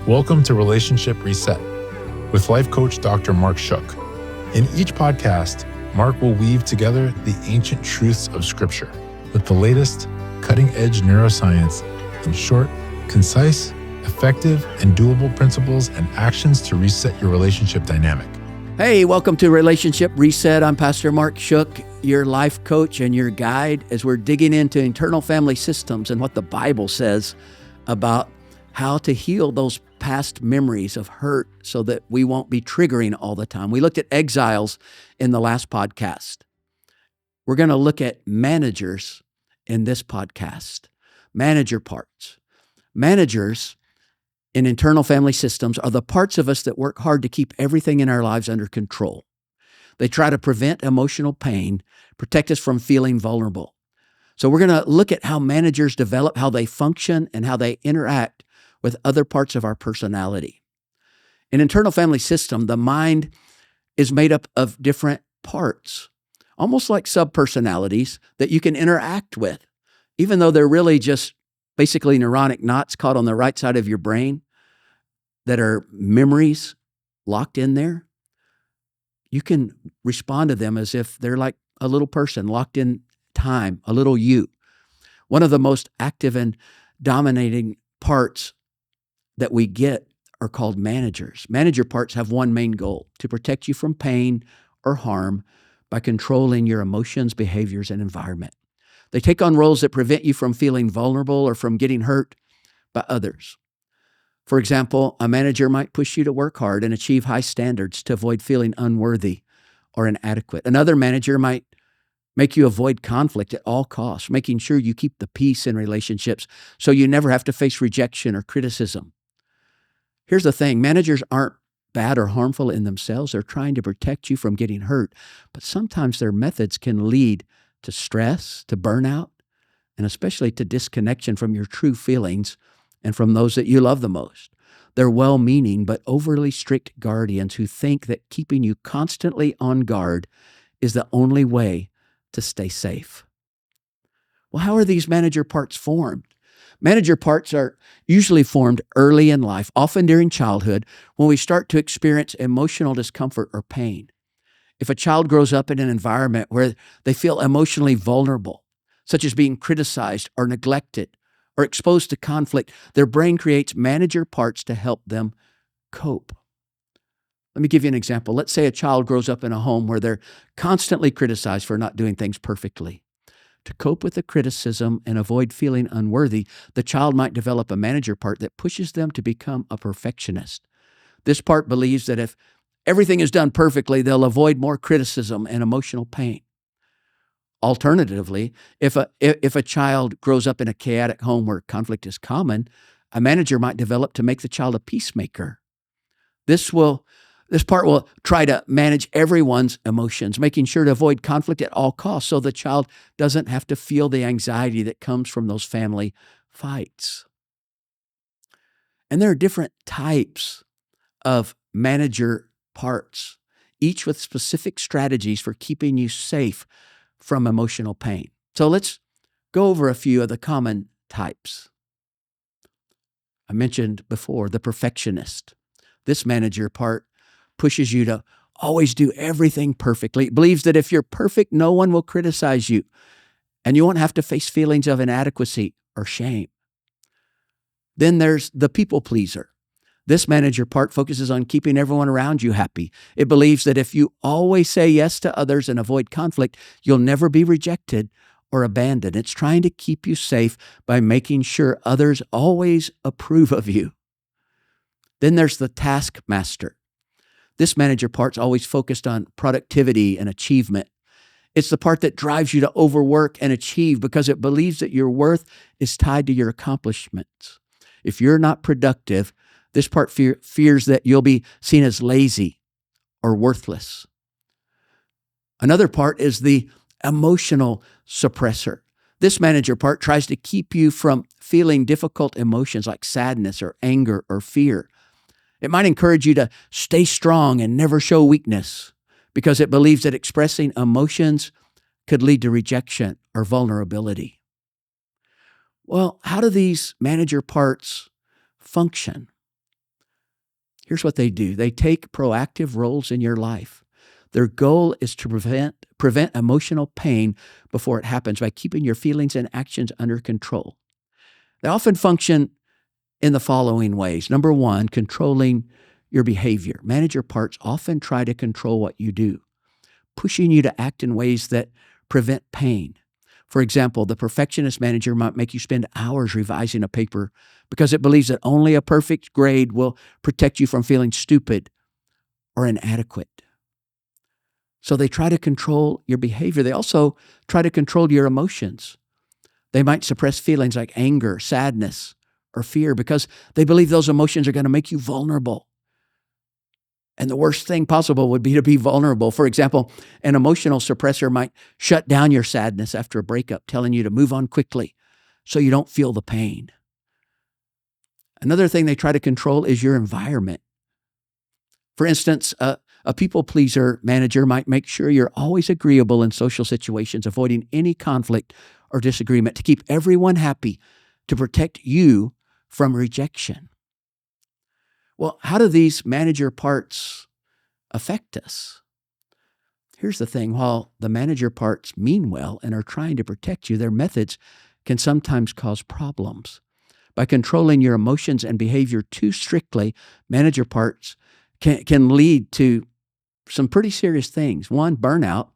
Welcome to Relationship Reset with life coach Dr. Mark Shook. In each podcast, Mark will weave together the ancient truths of Scripture with the latest cutting-edge neuroscience in short, concise, effective, and doable principles and actions to reset your relationship dynamic. Hey, welcome to Relationship Reset. I'm Pastor Mark Shook, your life coach and your guide as we're digging into internal family systems and what the Bible says about how to heal those past memories of hurt so that we won't be triggering all the time. We looked at exiles in the last podcast. We're going to look at managers in this podcast, manager parts. Managers in internal family systems are the parts of us that work hard to keep everything in our lives under control. They try to prevent emotional pain, protect us from feeling vulnerable. So we're going to look at how managers develop, how they function, and how they interact with other parts of our personality. In internal family system, the mind is made up of different parts, almost like subpersonalities that you can interact with, even though they're really just basically neuronic knots caught on the right side of your brain that are memories locked in there. You can respond to them as if they're like a little person locked in time, a little you. One of the most active and dominating parts that we get are called managers. Manager parts have one main goal: to protect you from pain or harm by controlling your emotions, behaviors, and environment. They take on roles that prevent you from feeling vulnerable or from getting hurt by others. For example, a manager might push you to work hard and achieve high standards to avoid feeling unworthy or inadequate. Another manager might make you avoid conflict at all costs, making sure you keep the peace in relationships so you never have to face rejection or criticism. Here's the thing: managers aren't bad or harmful in themselves. They're trying to protect you from getting hurt, but sometimes their methods can lead to stress, to burnout, and especially to disconnection from your true feelings and from those that you love the most. They're well-meaning but overly strict guardians who think that keeping you constantly on guard is the only way to stay safe. Well, how are these manager parts formed? Manager parts are usually formed early in life, often during childhood, when we start to experience emotional discomfort or pain. If a child grows up in an environment where they feel emotionally vulnerable, such as being criticized or neglected or exposed to conflict, their brain creates manager parts to help them cope. Let me give you an example. Let's say a child grows up in a home where they're constantly criticized for not doing things perfectly. To cope with the criticism and avoid feeling unworthy, the child might develop a manager part that pushes them to become a perfectionist. This part believes that if everything is done perfectly, they'll avoid more criticism and emotional pain. Alternatively, if a child grows up in a chaotic home where conflict is common, a manager might develop to make the child a peacemaker. This part will try to manage everyone's emotions, making sure to avoid conflict at all costs so the child doesn't have to feel the anxiety that comes from those family fights. And there are different types of manager parts, each with specific strategies for keeping you safe from emotional pain. So let's go over a few of the common types. I mentioned before the perfectionist. This manager part pushes you to always do everything perfectly. It believes that if you're perfect, no one will criticize you, and you won't have to face feelings of inadequacy or shame. Then there's the people pleaser. This manager part focuses on keeping everyone around you happy. It believes that if you always say yes to others and avoid conflict, you'll never be rejected or abandoned. It's trying to keep you safe by making sure others always approve of you. Then there's the taskmaster. This manager part's always focused on productivity and achievement. It's the part that drives you to overwork and achieve because it believes that your worth is tied to your accomplishments. If you're not productive, this part fears that you'll be seen as lazy or worthless. Another part is the emotional suppressor. This manager part tries to keep you from feeling difficult emotions like sadness or anger or fear. It might encourage you to stay strong and never show weakness because it believes that expressing emotions could lead to rejection or vulnerability. Well, how do these manager parts function? Here's what they do. They take proactive roles in your life. Their goal is to prevent emotional pain before it happens by keeping your feelings and actions under control. They often function in the following ways. Number one, controlling your behavior. Manager parts often try to control what you do, pushing you to act in ways that prevent pain. For example, the perfectionist manager might make you spend hours revising a paper because it believes that only a perfect grade will protect you from feeling stupid or inadequate. So they try to control your behavior. They also try to control your emotions. They might suppress feelings like anger, sadness, or fear because they believe those emotions are going to make you vulnerable. And the worst thing possible would be to be vulnerable. For example, an emotional suppressor might shut down your sadness after a breakup, telling you to move on quickly so you don't feel the pain. Another thing they try to control is your environment. For instance, a people pleaser manager might make sure you're always agreeable in social situations, avoiding any conflict or disagreement to keep everyone happy, to protect you from rejection. Well, how do these manager parts affect us? Here's the thing. While the manager parts mean well and are trying to protect you, their methods can sometimes cause problems. By controlling your emotions and behavior too strictly, manager parts can lead to some pretty serious things. One, burnout.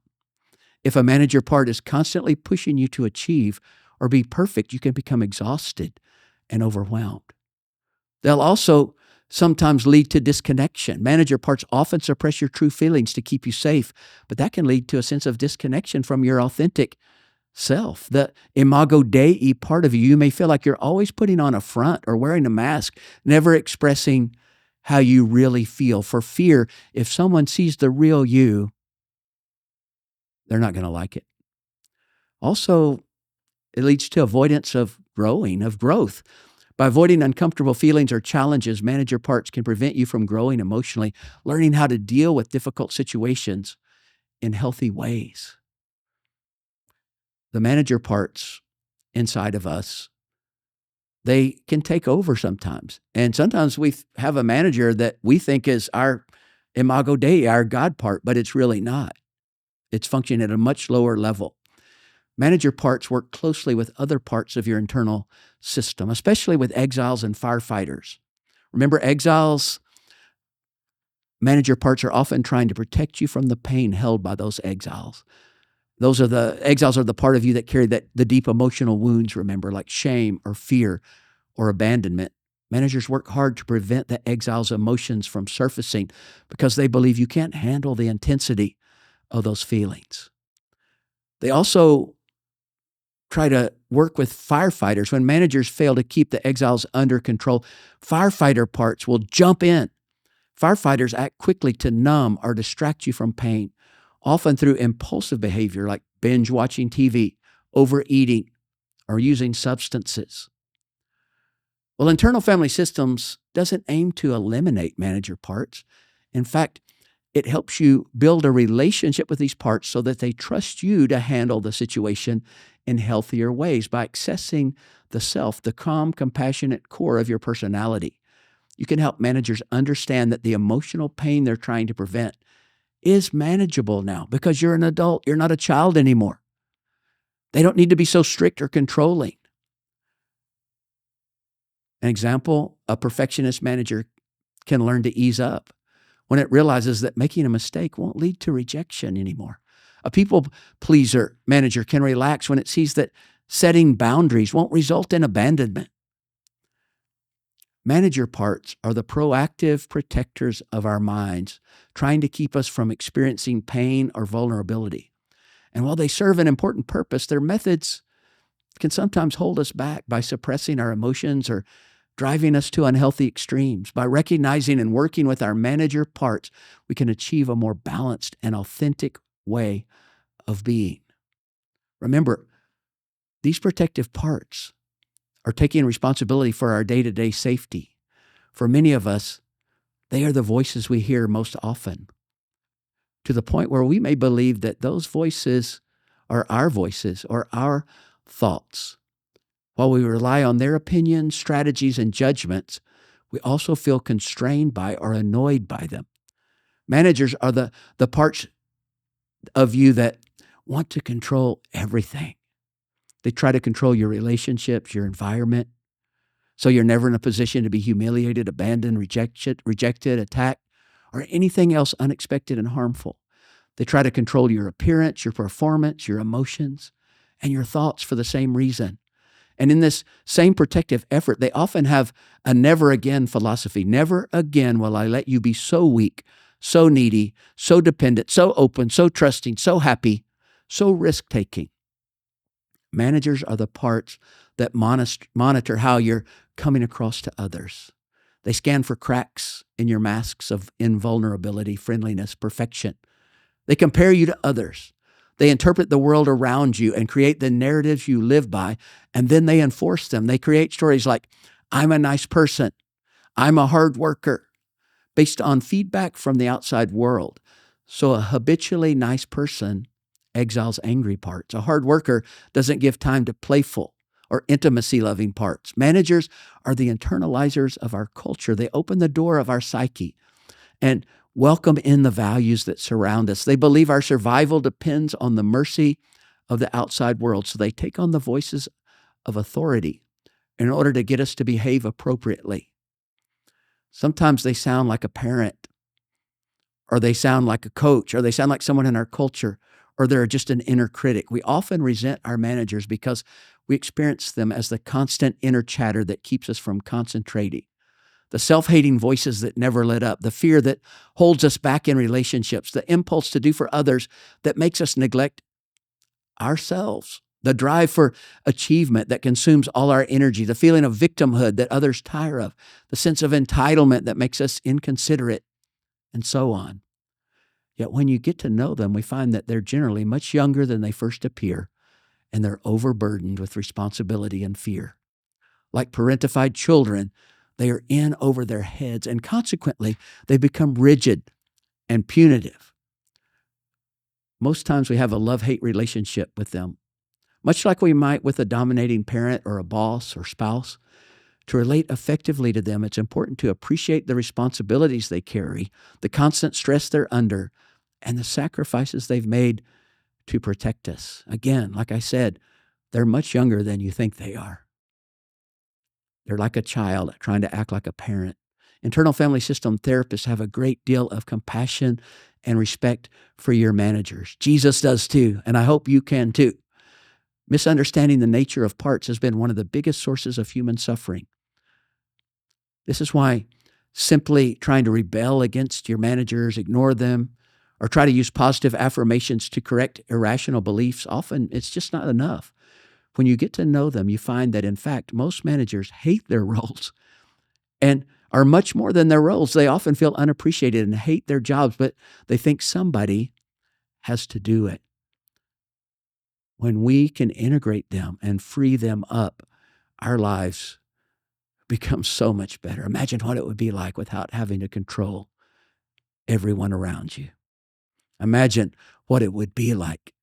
If a manager part is constantly pushing you to achieve or be perfect, you can become exhausted and overwhelmed. They'll also sometimes lead to disconnection. Manager parts often suppress your true feelings to keep you safe, but that can lead to a sense of disconnection from your authentic self. The imago Dei part of you, you may feel like you're always putting on a front or wearing a mask, never expressing how you really feel, for fear if someone sees the real you, they're not going to like it. Also, it leads to avoidance of growth. By avoiding uncomfortable feelings or challenges, manager parts can prevent you from growing emotionally, learning how to deal with difficult situations in healthy ways. The manager parts inside of us, they can take over sometimes. And sometimes we have a manager that we think is our imago Dei, our God part, but it's really not. It's functioning at a much lower level. Manager parts work closely with other parts of your internal system, especially with exiles and firefighters. Remember, manager parts are often trying to protect you from the pain held by those exiles. The exiles are the part of you that carry the deep emotional wounds, remember, like shame or fear or abandonment. Managers work hard to prevent the exile's emotions from surfacing because they believe you can't handle the intensity of those feelings. They also try to work with firefighters. When managers fail to keep the exiles under control, firefighter parts will jump in. Firefighters act quickly to numb or distract you from pain, often through impulsive behavior like binge watching TV, overeating, or using substances. Well, internal family systems doesn't aim to eliminate manager parts. In fact, it helps you build a relationship with these parts so that they trust you to handle the situation in healthier ways by accessing the self, the calm, compassionate core of your personality. You can help managers understand that the emotional pain they're trying to prevent is manageable now because you're an adult. You're not a child anymore. They don't need to be so strict or controlling. An example, a perfectionist manager can learn to ease up when it realizes that making a mistake won't lead to rejection anymore. A people pleaser manager can relax when it sees that setting boundaries won't result in abandonment. Manager parts are the proactive protectors of our minds, trying to keep us from experiencing pain or vulnerability. And while they serve an important purpose, their methods can sometimes hold us back by suppressing our emotions or driving us to unhealthy extremes. By recognizing and working with our manager parts, we can achieve a more balanced and authentic way of being. Remember, these protective parts are taking responsibility for our day-to-day safety. For many of us, they are the voices we hear most often, to the point where we may believe that those voices are our voices or our thoughts. While we rely on their opinions, strategies, and judgments, We also feel constrained by or annoyed by them. Managers are the parts of you that want to control everything. They try to control your relationships, your environment, so you're never in a position to be humiliated, abandoned, rejected, attacked, or anything else unexpected and harmful. They try to control your appearance, your performance, your emotions, and your thoughts for the same reason. And in this same protective effort, they often have a never again philosophy. Never again will I let you be so weak, so needy, so dependent, so open, so trusting, so happy, so risk-taking. Managers are the parts that monitor how you're coming across to others. They scan for cracks in your masks of invulnerability, friendliness, perfection. They compare you to others. They interpret the world around you and create the narratives you live by, and then they enforce them. They create stories like, I'm a nice person, I'm a hard worker, based on feedback from the outside world. So a habitually nice person exiles angry parts. A hard worker doesn't give time to playful or intimacy-loving parts. Managers are the internalizers of our culture. They open the door of our psyche and welcome in the values that surround us. They believe our survival depends on the mercy of the outside world, so they take on the voices of authority in order to get us to behave appropriately. Sometimes they sound like a parent, or they sound like a coach, or they sound like someone in our culture, or they're just an inner critic. We often resent our managers because we experience them as the constant inner chatter that keeps us from concentrating, the self-hating voices that never let up, the fear that holds us back in relationships, the impulse to do for others that makes us neglect ourselves, the drive for achievement that consumes all our energy, the feeling of victimhood that others tire of, the sense of entitlement that makes us inconsiderate, and so on. Yet when you get to know them, we find that they're generally much younger than they first appear, and they're overburdened with responsibility and fear. Like parentified children, they are in over their heads, and consequently, they become rigid and punitive. Most times we have a love-hate relationship with them, much like we might with a dominating parent or a boss or spouse. To relate effectively to them, it's important to appreciate the responsibilities they carry, the constant stress they're under, and the sacrifices they've made to protect us. Again, like I said, they're much younger than you think they are. They're like a child trying to act like a parent. Internal family system therapists have a great deal of compassion and respect for your managers. Jesus does too, and I hope you can too. Misunderstanding the nature of parts has been one of the biggest sources of human suffering. This is why simply trying to rebel against your managers, ignore them, or try to use positive affirmations to correct irrational beliefs, often it's just not enough. When you get to know them, you find that, in fact, most managers hate their roles and are much more than their roles. They often feel unappreciated and hate their jobs, but they think somebody has to do it. When we can integrate them and free them up, our lives become so much better. Imagine what it would be like without having to control everyone around you. Imagine what it would be like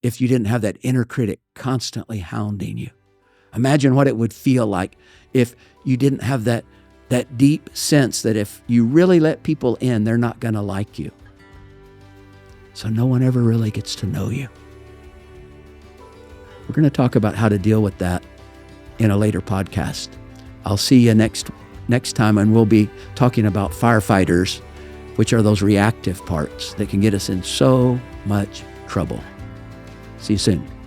if you didn't have that inner critic constantly hounding you. Imagine what it would feel like if you didn't have that deep sense that if you really let people in, they're not going to like you. So no one ever really gets to know you. We're going to talk about how to deal with that in a later podcast. I'll see you next time, and we'll be talking about firefighters, which are those reactive parts that can get us in so much trouble. See you soon.